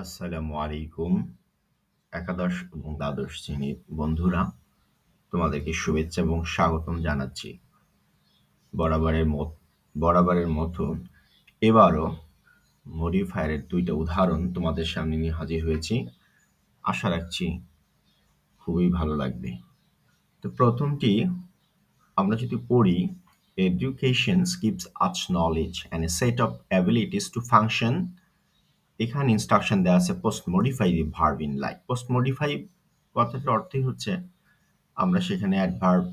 আসসালামু আলাইকুম। একাদশ এবং দ্বাদশ শ্রেণীর বন্ধুরা, তোমাদেরকে শুভেচ্ছা এবং স্বাগতম জানাচ্ছি। বরাবরের মত বরাবরের মতো এবারও মডিফায়ারের ২টা উদাহরণ তোমাদের সামনে নিয়ে হাজির হয়েছি। আশা রাখছি খুবই ভালো লাগবে। তো প্রথমটি আমরা যদি পড়ি, education gives us knowledge and a set of abilities to function. এখানে ইনস্ট্রাকশন দেওয়া আছে post modify the verb in life. Post modify কথাটার অর্থই হচ্ছে আমরা সেখানে অ্যাডভার্ব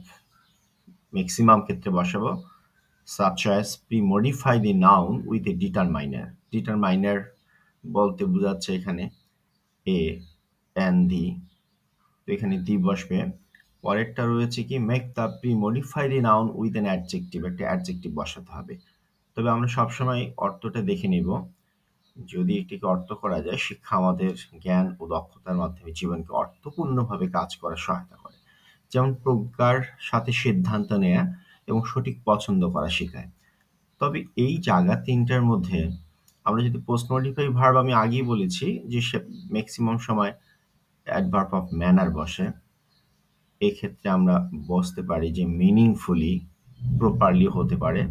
ম্যাক্সিমাম ক্ষেত্রে বসাবো, such as pre-modify the noun with a determiner. determiner বলতে বোঝাচ্ছে এখানে এ and the, তো এখানে দি বসবে। পরেরটা রয়েছে কি, make the pre-modify the noun with an adjective, একটা অ্যাডজেক্টিভ বসাতে হবে। তবে আমরা সবসময় অর্থটা দেখে নিব। যদি এটিকে অর্থ করা যায়, শিক্ষা আমাদের জ্ঞান ও দক্ষতার মাধ্যমে জীবনকে অর্থপূর্ণভাবে কাজ করার সহায়তা করে। যেমন প্রজ্ঞার সাথে সিদ্ধান্ত নেয়া এবং সঠিক পছন্দ করা শেখায়। তবে এই জায়গা তিনটার মধ্যে আমরা যদি পোস্ট মডিফাই ভার্ব, আমি আগেই বলেছি যে সে ম্যাক্সিমাম সময় অ্যাডভার্ব অফ ম্যানার বসে। এক্ষেত্রে আমরা বসতে পারি যে মিনিংফুলি, প্রপারলি হতে পারে,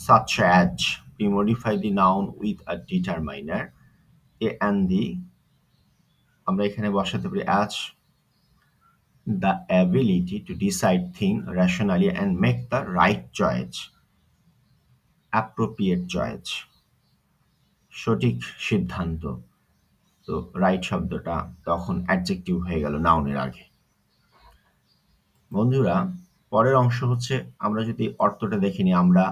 such as we modify the noun with a determiner. A and the আমরা এখানে বসাতে পারি as the ability to decide things rationally and make the right choice, appropriate choice, সঠিক সিদ্ধান্ত। তো রাইট শব্দটা তখন অ্যাডজেক্টিভ হয়ে গেল নাউনের আগে। বন্ধুরা, পরের অংশ হচ্ছে আমরা যদি অর্থটা দেখে নিই, আমরা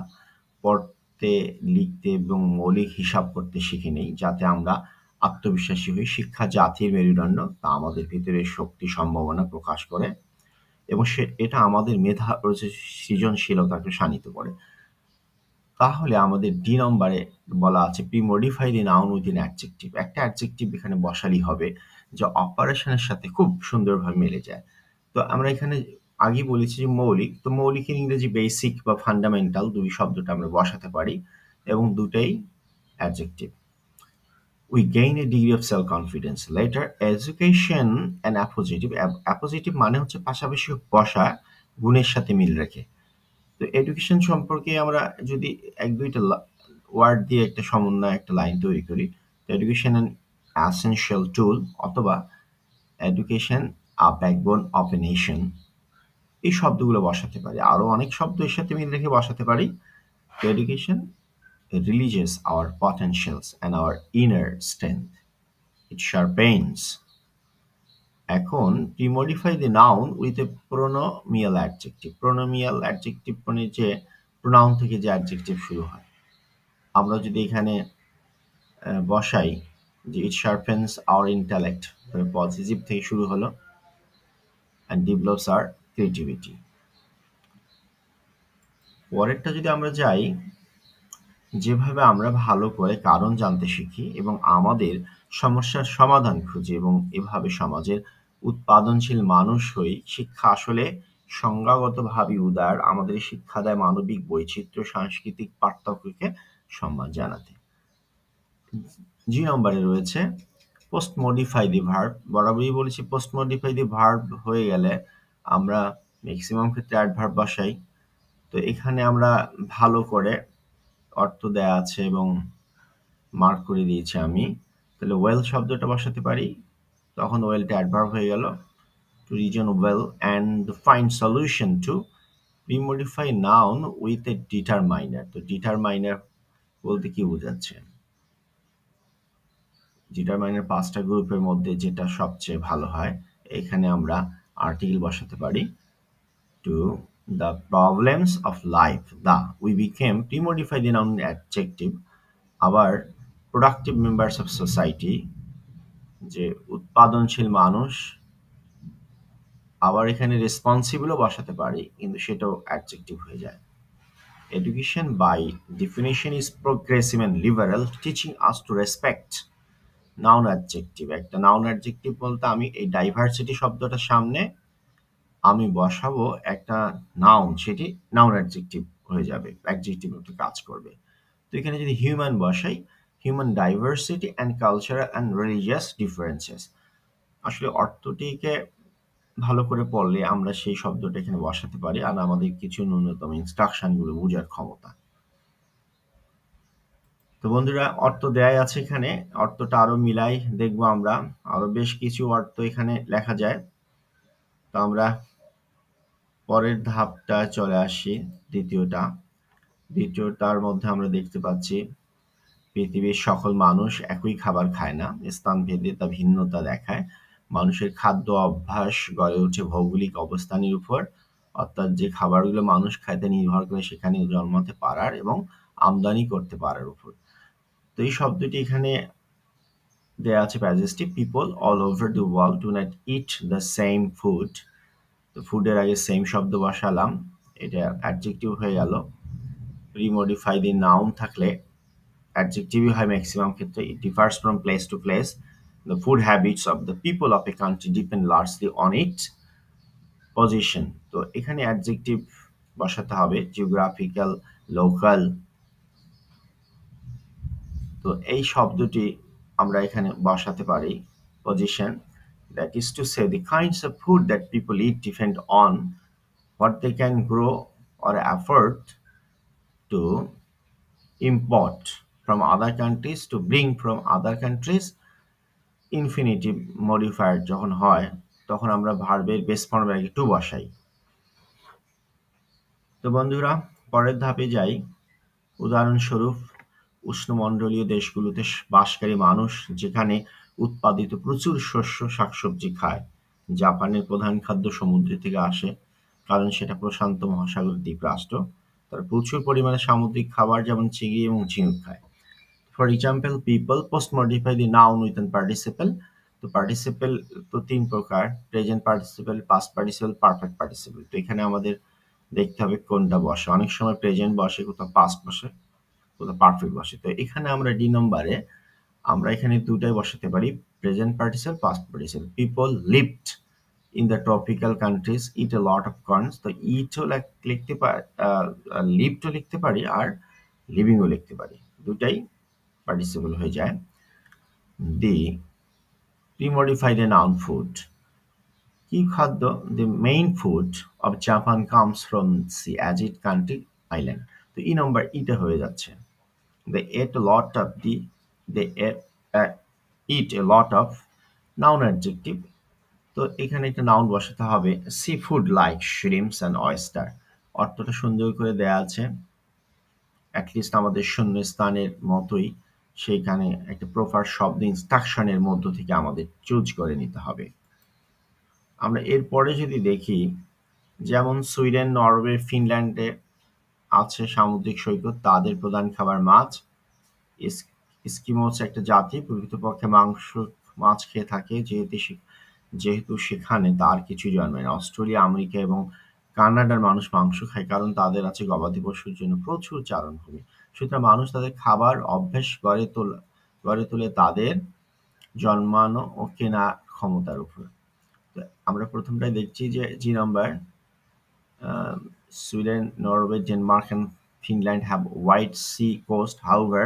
পড়তে, লিখতে এবং মৌলিক হিসাব করতে শিখে নিই, যাতে আমরা আত্মবিশ্বাসী হই। শিক্ষা জাতির মেরুদণ্ড, তা আমাদের ভিতরে শক্তি, সম্ভাবনা প্রকাশ করে এবং এটা আমাদের মেধা ও সৃজনশীলতাকে শানিত করে। তাহলে আমাদের ডি নম্বরে বলা আছে pre-modify the noun with an adjective. একটা অ্যাডজেক্টিভ এখানে বসালেই হবে, যা অপারেশনের সাথে খুব সুন্দরভাবে মিলে যায়। তো আমরা এখানে আগেই বলেছি যে মৌলিক, তো মৌলিকের ইংরেজি বেসিক বা ফান্ডামেন্টাল, দুই শব্দটা আমরা বসাতে পারি এবং দুটাই adjective. We gain a degree of self-confidence. Later, education and appositive. Appositive মানে হচ্ছে পাশাপাশি বসা, গুণের সাথে মিল রেখে। তো এডুকেশন সম্পর্কে আমরা যদি এক দুইটা ওয়ার্ড দিয়ে একটা সমন্বয়, একটা লাইন তৈরি করি, তো এডুকেশন অ্যান অ্যাসেনশিয়াল টুল অথবা education a backbone of a nation, এই শব্দগুলো বসাতে পারি। আরও অনেক শব্দ এর সাথে মিল রেখে বসাতে পারি। তো education releases our potentials and our inner strength. It sharpens. এখন pre-modify the noun with a pronomial adjective. pronomial adjective মানে যে pronoun থেকে যে adjective শুরু হয়। আমরা যদি এখানে বসাই যে it sharpens our intellect, তাহলে পজিটিভ থেকে শুরু হলো, and develops our creativity. পরেরটা যদি আমরা যাই, যেভাবে আমরা ভালো করে কারণ জানতে শিখি এবং আমাদের সমস্যার সমাধান খুঁজি এবং এভাবে সমাজের উৎপাদনশীল মানুষ হই। শিক্ষা আসলে সংজ্ঞাগতভাবে উদার, আমাদের শিক্ষা দেয় মানবিক বৈচিত্র্য, সাংস্কৃতিক পার্থক্যকে সম্মান জানাতে। জি নম্বরে রয়েছে পোস্ট মডিফাই দি ভার্ব। বরাবরই বলেছি পোস্ট মডিফাই দি ভার্ব হয়ে গেলে আমরা ম্যাক্সিমাম ক্ষেত্রে অ্যাডভার্ব বসাই। তো এখানে আমরা ভালো করে অর্থ দেয়া আছে এবং মার্ক করে দিয়েছি আমি। তাহলে ওয়েল শব্দটা বসাতে পারি, তখন ওয়েলটা অ্যাডভার্ব হয়ে গেল। To reason well and find solution to premodify noun with a determiner. তো ডিটারমাইনার বলতে কি বোঝাচ্ছে? ডিটারমাইনার 5টা গ্রুপের মধ্যে যেটা সবচেয়ে ভালো হয়, এখানে আমরা আর্টিকেল বসাতে পারি। To the problems of life, we became pre-modify the noun adjective. আবার productive members of society, যে উৎপাদনশীল মানুষ, আবার এখানে রেসপন্সিবলও বসাতে পারি, কিন্তু সেটাও অ্যাডজেক্টিভ হয়ে যায়। Education by definition is progressive and liberal, teaching us to respect. Noun adjective, একটা নাউন অ্যাডজেক্টিভ বলতে আমি এই ডাইভার্সিটি শব্দটার সামনে আমি বসাবো একটা নাউন, সেটি নাউন অ্যাডজেক্টিভ হয়ে যাবে, অ্যাডজেক্টিভ একটু কাজ করবে। তো এখানে যদি হিউম্যান বসাই, human diversity and cultural and religious differences. আসলে অর্থটিকে ভালো করে পড়লে আমরা সেই শব্দটা এখানে বসাতে পারি আর আমাদের কিছু ন্যূনতম ইনস্ট্রাকশনগুলো বোঝার ক্ষমতা। তো বন্ধুরা, অর্থ দেয়াই আছে এখানে, অর্থটা আরো মিলাই দেখবো আমরা, আরো বেশ কিছু অর্থ এখানে লেখা যায়। তো আমরা পরের ধাপটা চলে আসি, দ্বিতীয়টার মধ্যে আমরা দেখতে পাচ্ছি পৃথিবীর সকল মানুষ একই খাবার খায় না, স্থানভেদে তা ভিন্নতা দেখায়। মানুষের খাদ্য অভ্যাস গড়ে ওঠে ভৌগোলিক অবস্থানের উপর, অর্থাৎ যে খাবারগুলো মানুষ খায় তা নির্ভর করে সেখানে জন্মাতে পারার এবং আমদানি করতে পারার উপর। তো এই শব্দটি এখানে দেয়া আছে প্যাজেসটি, people all over the world do not eat the same food. তো ফুডের আগে সেম শব্দ বসালাম, এটা অ্যাডজেক্টিভ হয়ে গেল। রিমডিফাই দি নাউন থাকলে অ্যাডজেক্টিভই হয় ম্যাক্সিমাম ক্ষেত্রে। It differs from place to place. The food habits of the people of a country depend largely on its position. তো এখানে অ্যাডজেক্টিভ বসাতে হবে, জিওগ্রাফিক্যাল, লোকাল। তো এই শব্দটি আমরা এখানে বসাতে পারি, position. That is to say the kinds of food that people eat depend on what they can grow or afford to import from other countries, to bring from other countries। Infinitive modifier যখন হয় তখন আমরা ভার্বের base ফর্মের আগে two বসাই। তো বন্ধুরা, পরের ধাপে যাই। উদাহরণস্বরূপ, উষ্ণমণ্ডলীয় দেশগুলোতে বাসকারী মানুষ যেখানে উৎপাদিত প্রচুর শস্য শাকসবজি খায়। জাপানের প্রধান খাদ্য সমুদ্র থেকে আসে, কারণ সেটা প্রশান্ত মহাসাগর দ্বীপরাষ্ট্র। তারা প্রচুর পরিমাণে সামুদ্রিক খাবার যেমন চিংড়ি এবং ঝিনুক খায়। For example, people post modify the noun with an participle. তো পার্টিসিপল তো তিন প্রকার, present participle, past participle, perfect participle. তো এখানে আমাদের দেখতে হবে কোনটা বসে। অনেক সময় প্রেজেন্ট বসে, কোথাও পাস্ট বসে, কোথাও পারফেক্ট বসে। তো এখানে আমরা ডি নম্বরে আমরা এখানে দুটাই বসাতে পারি, present participle, past participle. People lived in the tropical countries it A lot of corns. তো ইটও লিখতে পারি, লিভডও লিখতে পারি, আর লিভিংও লিখতে পারি, দুটাই পার্টিসিপল হয়ে যায়। দি রিমডিফাই দ্য নাউন ফুড। কি খাদ্য? the main food of Japan comes from the Ajit country island। তো ই নম্বর ইটা হয়ে যাচ্ছে। they ate a lot of the they ate, eat a lot of noun adjective। তো এখানে একটা নাউন বসাতে হবে, sea food like shrimps and oyster। অর্থটা সুন্দর করে দেয়া আছে, অ্যাটলিস্ট আমাদের শূন্যস্থানের মতোই সেইখানে একটা প্রপার শব্দ ইনস্ট্রাকশনের মধ্য থেকে আমাদের চুজ করে নিতে হবে। আমরা এরপরে যদি দেখি, যেমন সুইডেন, নরওয়ে, ফিনল্যান্ডে আছে সামুদ্রিক সৈকত, তাদের প্রধান খাবার মাছ। এস্কিমোস একটা জাতি, প্রকৃতপক্ষে মাছ খেয়ে থাকে, যেহেতু সেখানে তার কিছু জন্মে না। অস্ট্রেলিয়া, আমেরিকা এবং কানাডার মানুষ মাংস খায়, কারণ তাদের আছে গবাদি পশুর জন্য প্রচুর চারণভূমি। সুতরাং মানুষ তাদের খাবার অভ্যাস গড়ে তোলে তাদের জন্মানো ও কেনা ক্ষমতার উপর। আমরা প্রথমটাই দেখছি যে G number, Sweden, Norway, Denmark and Finland have wide sea coast. However,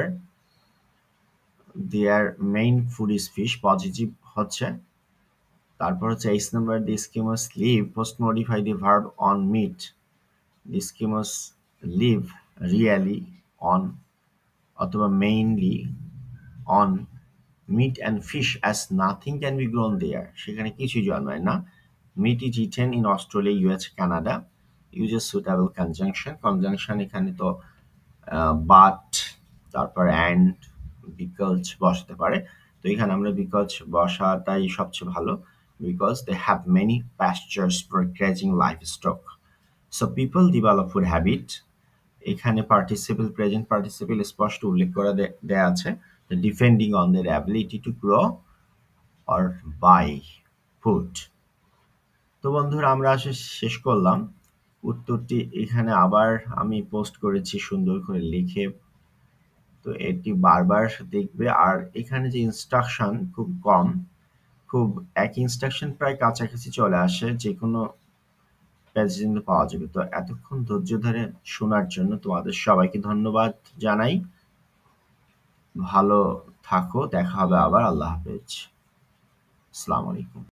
their main food is fish। Positive হচ্ছে। তারপর হচ্ছে H number, the Eskimos live, post modify the verb on meat। The Eskimos live really on অথবা mainly on meat and fish as nothing can be grown there। সেখানে কিছু জন্মায় না। Meat is eaten in Australia, US, Canada। Use a suitable conjunction। Conjunction এখানে তো but, তারপর and, because বসাতে পারে। তো এখানে আমরা because বসাটাই সবচেয়ে ভালো, because they have many pastures for grazing livestock। So people develop food habit। এখানে পার্টিসিপল, প্রেজেন্ট পার্টিসিপল স্পষ্ট উল্লেখ করে দেয়া আছে, depending on their ability to grow or buy food। তো বন্ধুরা, আমরা শেষ করলাম। উত্তরটি এখানে আবার আমি পোস্ট করেছি সুন্দর করে লিখে, তো এটি বারবার দেখবে। আর এখানে যে ইনস্ট্রাকশন খুব কম, খুব একই ইনস্ট্রাকশন প্রায় কাছাকাছি চলে আসে, যে কোনো পেজে কিন্তু পাওয়া যাবে। তো এতক্ষণ ধৈর্য ধরে শোনার জন্য তোমাদের সবাইকে ধন্যবাদ জানাই। ভালো থাকো। দেখা হবে আবার। আল্লাহ হাফেজ। আসসালামু আলাইকুম।